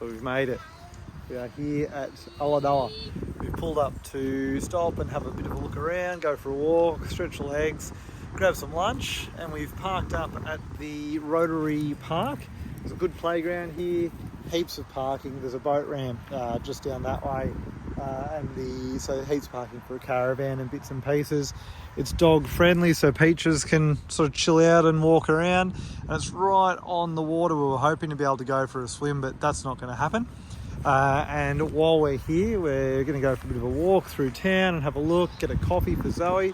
So we've made it. We are here at Ulladulla. We've pulled up to stop and have a bit of a look around, go for a walk, stretch the legs, grab some lunch, and we've parked up at the Rotary Park. There's a good playground here, heaps of parking. There's a boat ramp just down that way, so heaps of parking for a caravan and bits and pieces. It's dog friendly, so Peaches can sort of chill out and walk around, and it's right on the water. We were hoping to be able to go for a swim, but that's not going to happen. And while we're here, we're going to go for a bit of a walk through town and have a look, get a coffee for Zoe.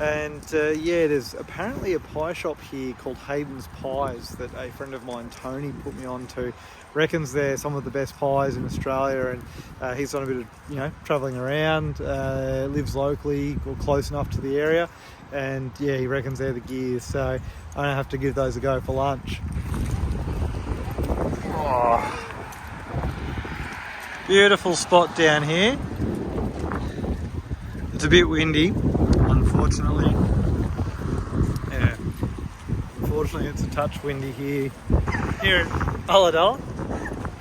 And there's apparently a pie shop here called Hayden's Pies that a friend of mine, Tony, put me on to. Reckons they're some of the best pies in Australia, and he's done a bit of travelling around, lives locally or close enough to the area, and he reckons they're the gears. So I'm gonna have to give those a go for lunch. Oh. Beautiful spot down here. It's a bit windy, unfortunately. Yeah, unfortunately it's a touch windy here at Ulladulla.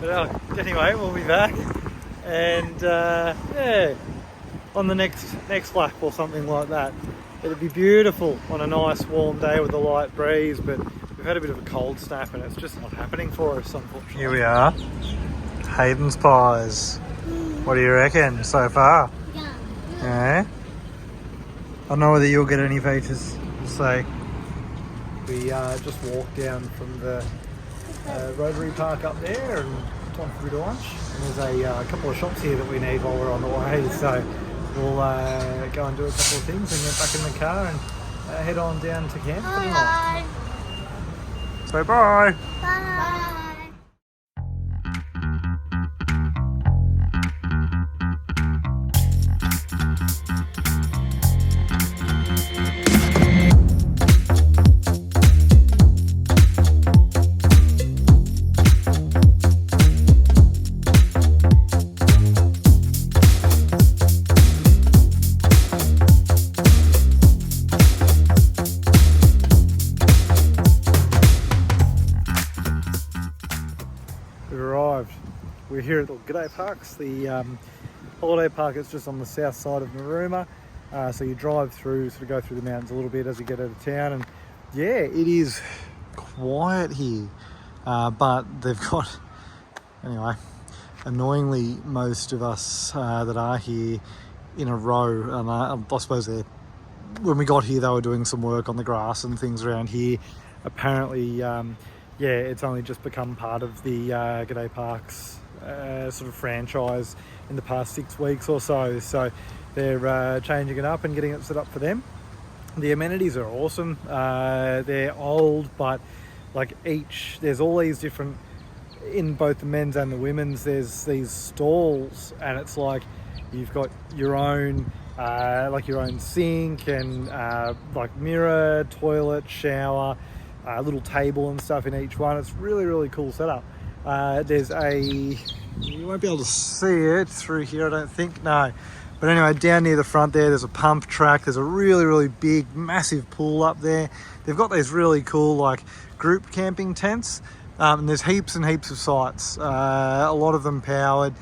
But anyway, we'll be back, and on the next lap or something like that. It'd be beautiful on a nice warm day with a light breeze, but we've had a bit of a cold snap and it's just not happening for us, unfortunately. Here we are. Hayden's Pies. What do you reckon so far? Yeah. I don't know whether you'll get any Peaches. We'll see. We just walked down from the Rotary Park up there and time for a bit of lunch. And there's a couple of shops here that we need while we're on the way, so we'll go and do a couple of things and get back in the car and head on down to camp for the night. So bye. Bye. We're here at the G'day Parks. The holiday park is just on the south side of Narooma. So you drive through, sort of go through the mountains a little bit as you get out of town. And yeah, it is quiet here. But they've got, anyway, annoyingly, most of us that are here in a row. And I suppose when we got here, they were doing some work on the grass and things around here. Apparently, it's only just become part of the G'day Parks sort of franchise in the past 6 weeks or so. So they're changing it up and getting it set up for them. The amenities are awesome. They're old, but there's all these different, in both the men's and the women's, there's these stalls, and it's like you've got your own sink and mirror, toilet, shower, little table and stuff in each one. It's really, really cool setup. You won't be able to see it through here, I don't think, no. But anyway, down near the front there's a pump track. There's a really, really big, massive pool up there. They've got these really cool, group camping tents. And there's heaps and heaps of sites. A lot of them powered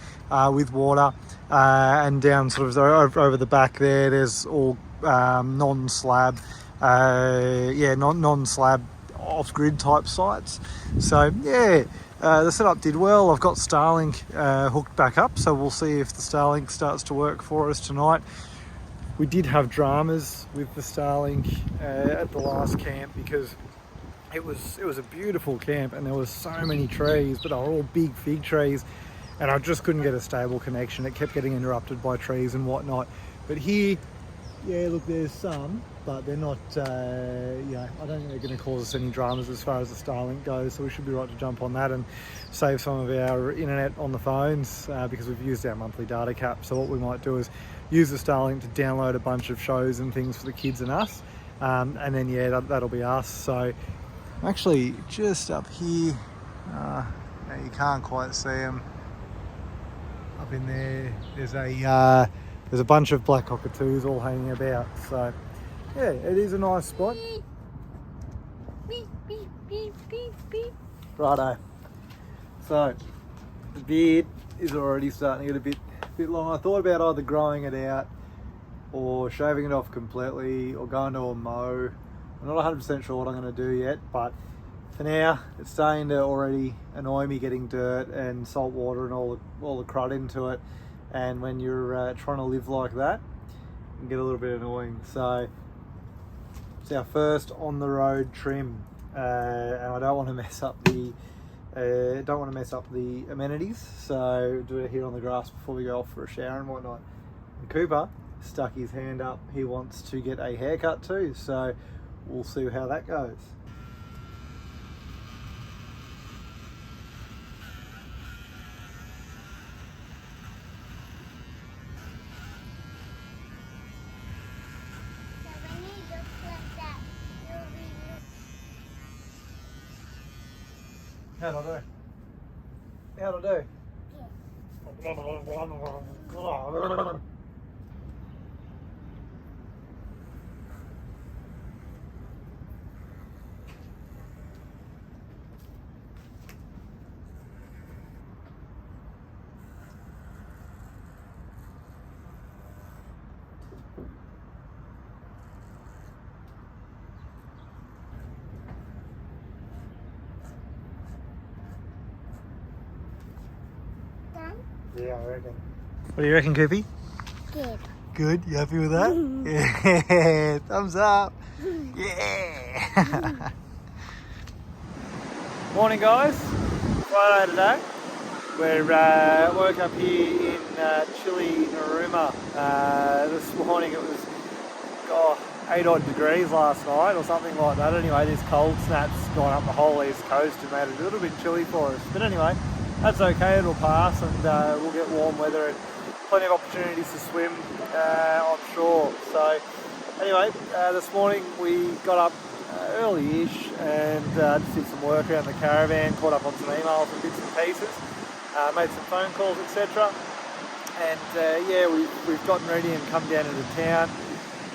with water. And down sort of over the back there's all non-slab, non-slab off-grid type sites. So yeah, the setup did well. I've got Starlink hooked back up, so we'll see if the Starlink starts to work for us tonight. We did have dramas with the Starlink at the last camp because it was a beautiful camp and there was so many trees, but they were all big fig trees, and I just couldn't get a stable connection. It kept getting interrupted by trees and whatnot. But here, yeah, look, there's some, but they're not, I don't think they're going to cause us any dramas as far as the Starlink goes, so we should be right to jump on that and save some of our internet on the phones because we've used our monthly data cap. So what we might do is use the Starlink to download a bunch of shows and things for the kids and us, and then that'll be us. So I'm actually just up here, you can't quite see them. Up in there, there's a bunch of black cockatoos all hanging about. So yeah, it is a nice spot. Righto. So The beard is already starting to get a bit long. I thought about either growing it out or shaving it off completely or going to a mow. I'm not 100% sure what I'm going to do yet, but for now it's starting to already annoy me getting dirt and salt water and all the crud into it, and when you're trying to live like that it can get a little bit annoying. So it's our first on the road trim, and I don't want to mess up the amenities, so do it here on the grass before we go off for a shower and whatnot. And Cooper stuck his hand up, he wants to get a haircut too, so we'll see how that goes. How'd I do? How'd I do? Yeah, I reckon. What do you reckon, Coopy? Good. Good? You happy with that? Yeah, thumbs up. Yeah. Morning, guys. Friday today. We're woke up here in chilly Narooma. This morning it was 8 odd degrees last night or something like that. Anyway, this cold snap's gone up the whole east coast and made it a little bit chilly for us. But anyway, that's okay, it'll pass, and we'll get warm weather and plenty of opportunities to swim on shore. So anyway, this morning we got up early-ish and just did some work around the caravan, caught up on some emails and bits and pieces, made some phone calls, etc. And yeah, we've gotten ready and come down into town.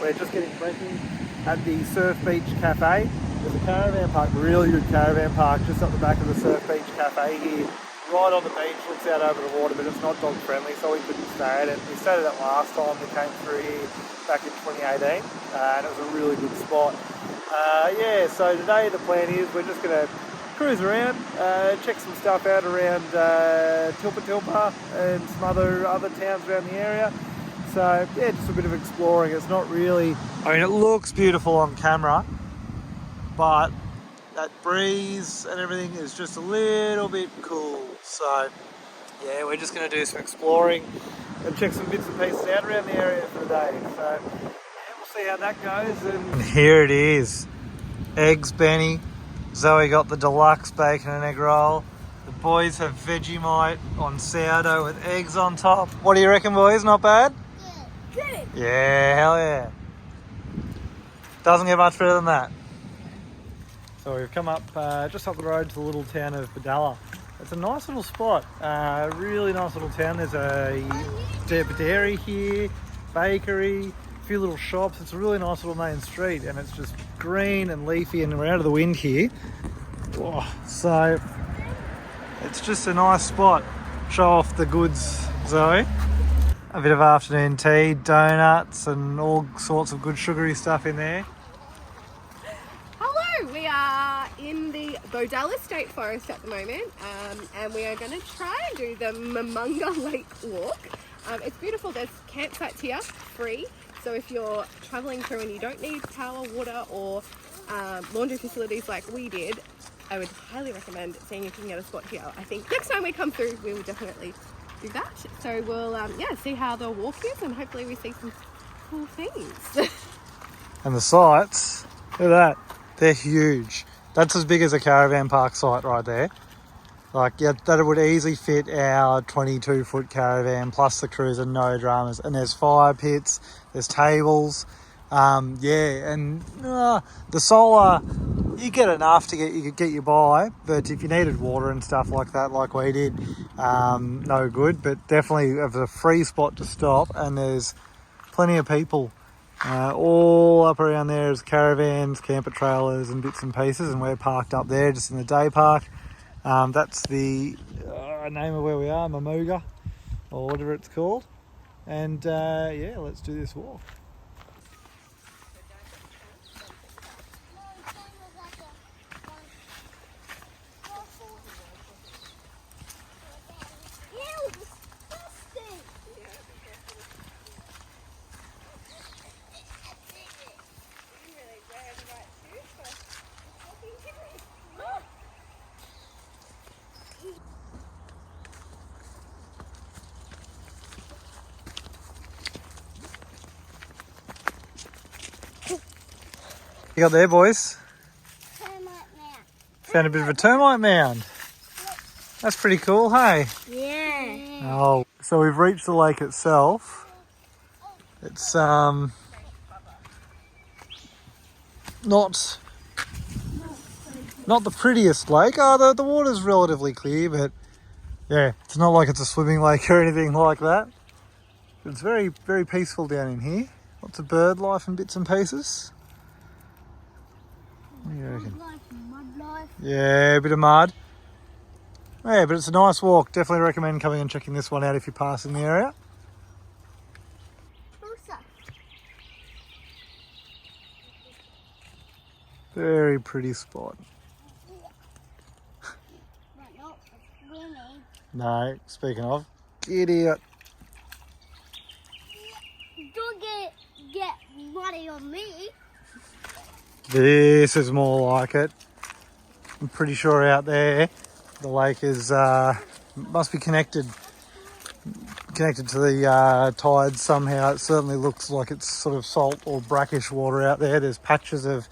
We're just getting breakfast at the Surf Beach Cafe. There's a caravan park, really good caravan park, just up the back of the Surf Beach Cafe here. Right on the beach, looks out over the water, but it's not dog friendly, so we couldn't stay at it. We stayed at it last time we came through here back in 2018, and it was a really good spot. Yeah, so today the plan is we're just going to cruise around, check some stuff out around Tilpa and some other towns around the area. So yeah, just a bit of exploring. It's not really, I mean, it looks beautiful on camera, but that breeze and everything is just a little bit cool. So yeah, we're just going to do some exploring and check some bits and pieces out around the area for the day. So yeah, we'll see how that goes. And here it is. Eggs Benny. Zoe got the deluxe bacon and egg roll. The boys have Vegemite on sourdough with eggs on top. What do you reckon, boys? Not bad? Good. Yeah, hell yeah. Doesn't get much better than that. So we've come up just up the road to the little town of Badalla. It's a nice little spot, really nice little town. There's a dairy here, bakery, a few little shops. It's a really nice little main street, and it's just green and leafy, and we're out of the wind here. Oh, so it's just a nice spot. Show off the goods, Zoe. A bit of afternoon tea, donuts, and all sorts of good sugary stuff in there. We are in the Bodalla State Forest at the moment, and we are going to try and do the Mummaga Lake Walk. It's beautiful. There's campsites here, free. So if you're travelling through and you don't need power, water, or laundry facilities like we did, I would highly recommend seeing if you can get a spot here. I think next time we come through, we will definitely do that. So we'll see how the walk is, and hopefully we see some cool things. And the sites, look at that. They're huge. That's as big as a caravan park site right there. Like, yeah, that would easily fit our 22-foot caravan plus the cruiser, no dramas. And there's fire pits, there's tables. Yeah, and the solar, you get enough to get you by. But if you needed water and stuff like that, like we did, no good. But definitely have a free spot to stop, and there's plenty of people. All up around there is caravans, camper trailers and bits and pieces, and we're parked up there just in the day park. That's the name of where we are, Mummaga, or whatever it's called. And yeah, let's do this walk. You got there, boys? Termite mound. Found a bit of a termite mound. That's pretty cool, hey? Yeah. Oh, so we've reached the lake itself. It's not the prettiest lake. Oh, the water's relatively clear, but yeah, it's not like it's a swimming lake or anything like that. It's very, very peaceful down in here. Lots of bird life and bits and pieces. What do you reckon? Mud life. Yeah, a bit of mud. Yeah, but it's a nice walk. Definitely recommend coming and checking this one out if you're passing the area. Very pretty spot. But not for swimming. No, speaking of, idiot. Don't get muddy on me. This is more like it. I'm pretty sure out there the lake is must be connected to the tides somehow. It certainly looks like it's sort of salt or brackish water out there. There's patches of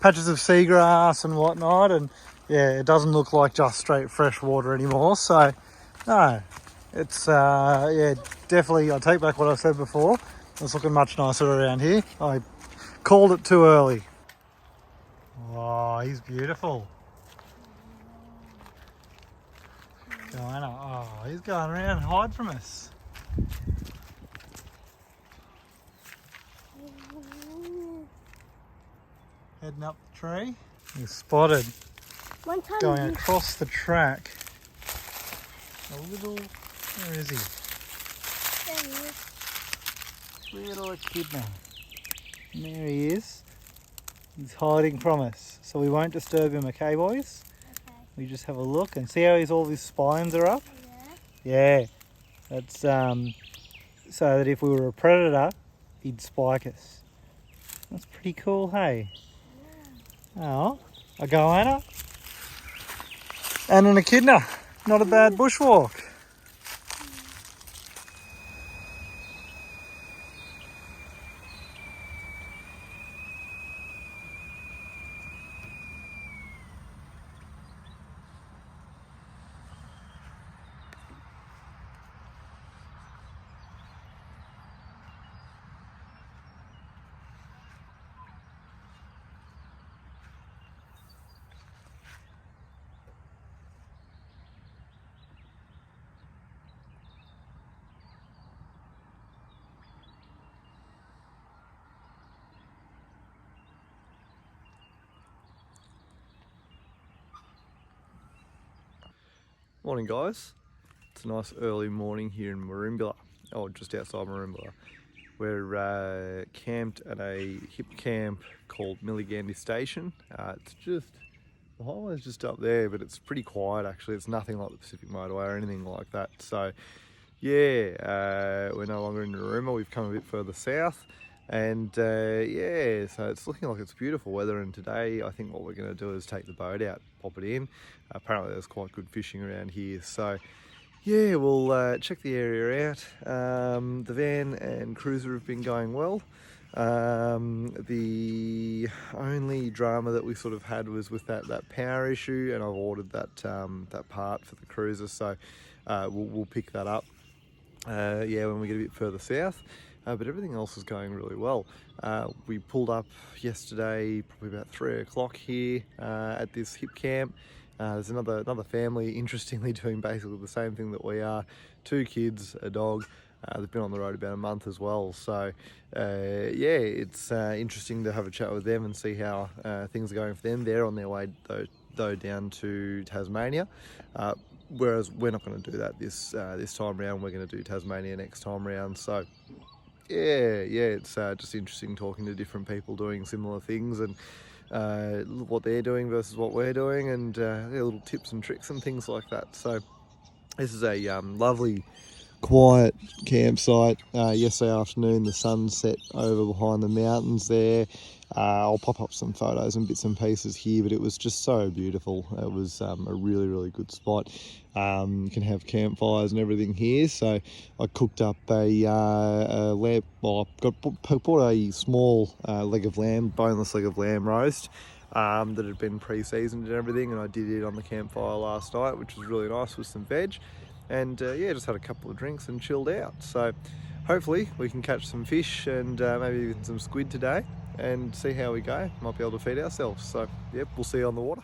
seagrass and whatnot, and yeah, it doesn't look like just straight fresh water anymore. So no, it's yeah, definitely. I take back what I said before. It's looking much nicer around here. I called it too early. Oh, he's beautiful. Joanna, oh, he's going around and hide from us. Heading up the tree. He's spotted. One time Going across the track. Where is he? Little echidna. And there he is. He's hiding from us. So we won't disturb him, okay, boys? Okay. We just have a look and see how all his spines are up. Yeah. Yeah. That's so that if we were a predator, he'd spike us. That's pretty cool, hey? Oh, a goanna and an echidna. Not a bad bushwalk. Morning, guys. It's a nice early morning here in Merimbula, or just outside Merimbula. We're camped at a Hipcamp called Milligandi Station. It's just, the highway's just up there, but it's pretty quiet actually. It's nothing like the Pacific Motorway or anything like that. So yeah, we're no longer in Narooma. We've come a bit further south. And yeah, so it's looking like it's beautiful weather, and today I think what we're going to do is take the boat out, pop it in. Apparently there's quite good fishing around here, so yeah, we'll check the area out. The van and cruiser have been going well. The only drama that we sort of had was with that power issue, and I've ordered that part for the cruiser, so we'll pick that up yeah, when we get a bit further south. But everything else is going really well. We pulled up yesterday, probably about 3 o'clock here at this Hipcamp. There's another family, interestingly, doing basically the same thing that we are. 2 kids, a dog. They've been on the road about a month as well. So yeah, it's interesting to have a chat with them and see how things are going for them. They're on their way though down to Tasmania. whereas we're not going to do that this time round. We're going to do Tasmania next time round. So yeah, it's just interesting talking to different people doing similar things and what they're doing versus what we're doing, and their little tips and tricks and things like that. So this is a lovely quiet campsite. Yesterday afternoon the sun set over behind the mountains there. I'll pop up some photos and bits and pieces here, but it was just so beautiful. It was a really good spot. You can have campfires and everything here, so I cooked up a lamb, well, I bought a small boneless leg of lamb roast that had been pre-seasoned and everything, and I did it on the campfire last night, which was really nice with some veg. And yeah, just had a couple of drinks and chilled out. So hopefully we can catch some fish and maybe even some squid today and see how we go. Might be able to feed ourselves. So yep, we'll see you on the water.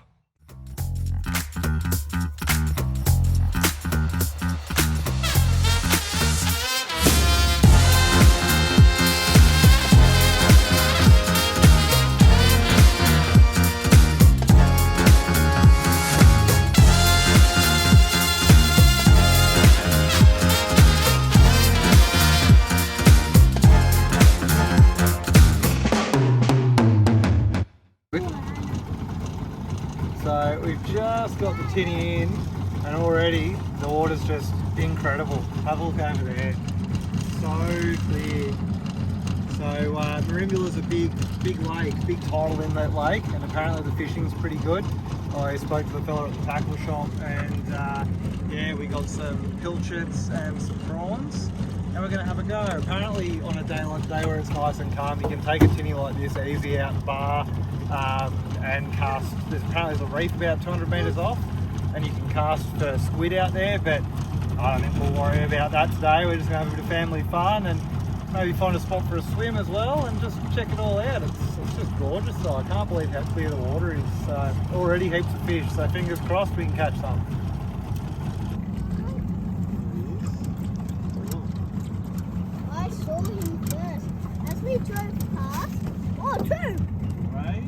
So we've just got the tinny in, and already the water's just incredible. Have a look over there, so clear. So Merimbula's a big lake, big tidal inlet lake, and apparently the fishing's pretty good. I spoke to the fella at the tackle shop, and yeah, we got some pilchards and some prawns, and we're going to have a go. Apparently on a day like today where it's nice and calm, you can take a tinny like this easy out the bar and cast. There's a reef about 200 metres off, and you can cast for squid out there, but I don't think we'll worry about that today. We're just going to have a bit of family fun and maybe find a spot for a swim as well and just check it all out. It's just gorgeous, so I can't believe how clear the water is. Already heaps of fish, so fingers crossed we can catch some. I saw him first. As we drove past, oh, two. Right.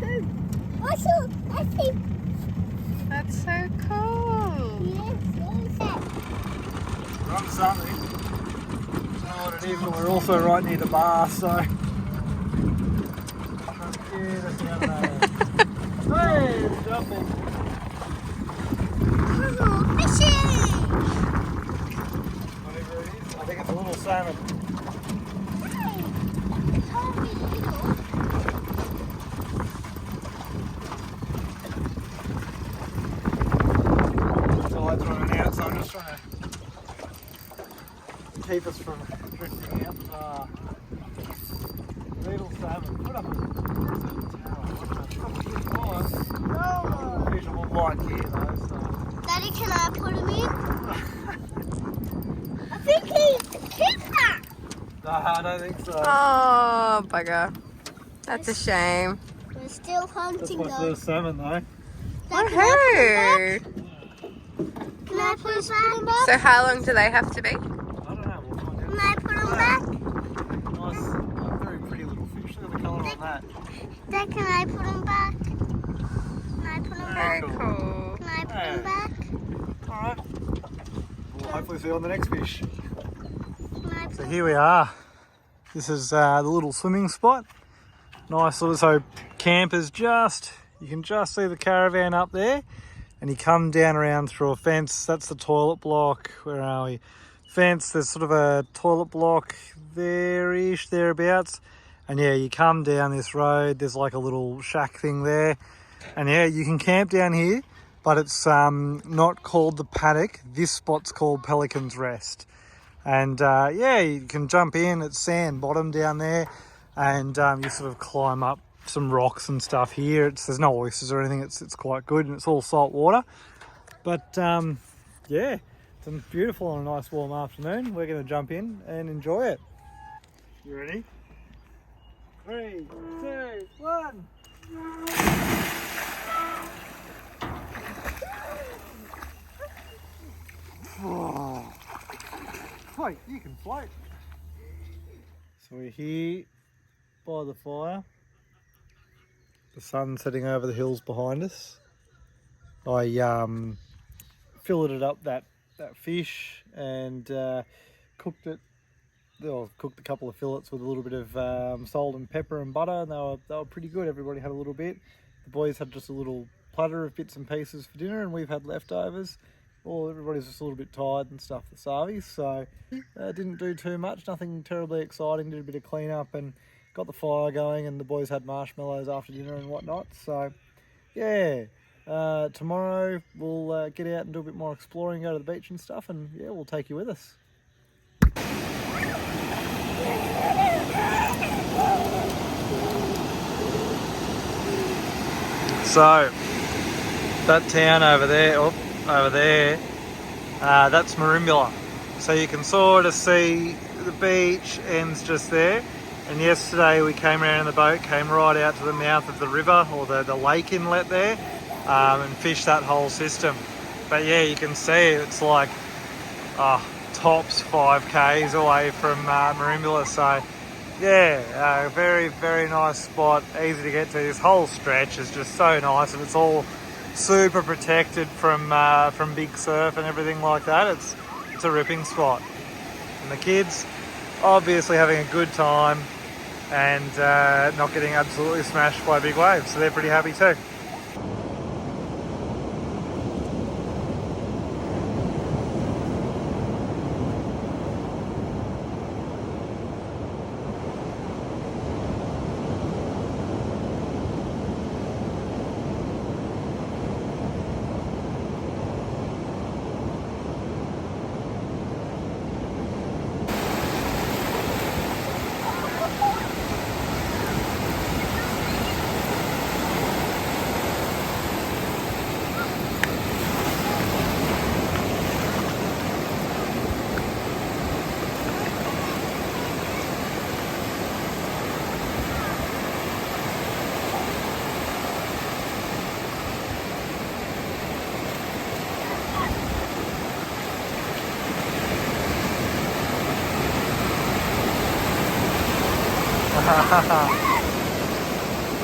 Two. I see. That's so cool. Yes, yes. We're on something. Don't know what it is, but we're also right near the bar, so yeah, that's out there. Hey, it's jumping. Oh, fishing. Whatever it is, I think it's a little salmon. Tide's running out, so I'm just trying to keep us from drifting out. Little salmon. Put up a fish will bite here though, so. Daddy, can I put him in? I think he hit that. No, I don't think so. Oh, bugger. That's a shame. We're still That's hunting my though. first salmon though. Dad, Woohoo! can I put him back? So how long do they have to be? I don't know, we'll find out. Can I put him back? Nice, very pretty little fish. Look at the colour on that. Dad, can I put him back? Can I put him Very back? cool. Can I put him back? Alright. We'll hopefully see you on the next fish. Can I put So here we are. This is the little swimming spot. Nice little, so campers you can just see the caravan up there, and you come down around through a fence. That's the toilet block. Where are we? Fence, there's sort of a toilet block there-ish, thereabouts. And yeah, you come down this road, there's like a little shack thing there. And yeah, you can camp down here, but it's not called the paddock. This spot's called Pelican's Rest. And yeah, you can jump in, it's sand bottom down there, and you sort of climb up some rocks and stuff here. There's no oysters or anything, it's quite good, and it's all salt water. But yeah, it's beautiful on a nice warm afternoon. We're going to jump in and enjoy it. You ready? 3, 2, 1. Oh. Wait, you can float. So we're here by the fire. The sun's setting over the hills behind us. I filleted up that fish and cooked it. Well, cooked a couple of fillets with a little bit of salt and pepper and butter, and they were pretty good. Everybody had a little bit. The boys had just a little platter of bits and pieces for dinner, and we've had leftovers. Well, everybody's just a little bit tired and stuff, the Savis, so didn't do too much, nothing terribly exciting. Did a bit of clean up and got the fire going, and the boys had marshmallows after dinner and whatnot. So yeah, tomorrow we'll get out and do a bit more exploring, go to the beach and stuff, and yeah, we'll take you with us. So that town over there, that's Merimbula. So you can sort of see the beach ends just there. And yesterday we came around in the boat, came right out to the mouth of the river, or the lake inlet there, and fished that whole system. But yeah, you can see it's like tops 5k's away from Merimbula. So yeah, very, very nice spot, easy to get to. This whole stretch is just so nice, and it's all super protected from big surf and everything like that. It's a ripping spot, and the kids obviously having a good time and not getting absolutely smashed by big waves, so they're pretty happy too.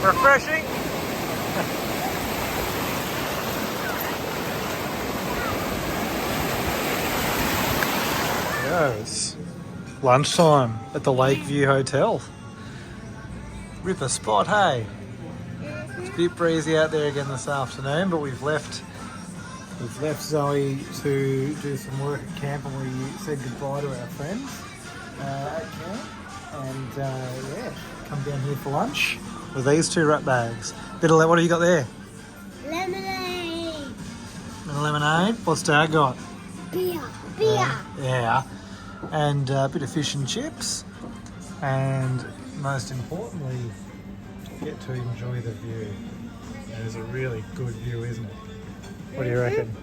Refreshing. Yeah, it's lunchtime at the Lakeview Hotel. Ripper spot, hey? It's a bit breezy out there again this afternoon, but we've left Zoe to do some work at camp, and we said goodbye to our friends at camp. And yeah, come down here for lunch with these two rat bags. What have you got there? Lemonade. And a lemonade. What's Dad got? Beer. Yeah. And a bit of fish and chips. And most importantly, get to enjoy the view. It is a really good view, isn't it? What do you reckon?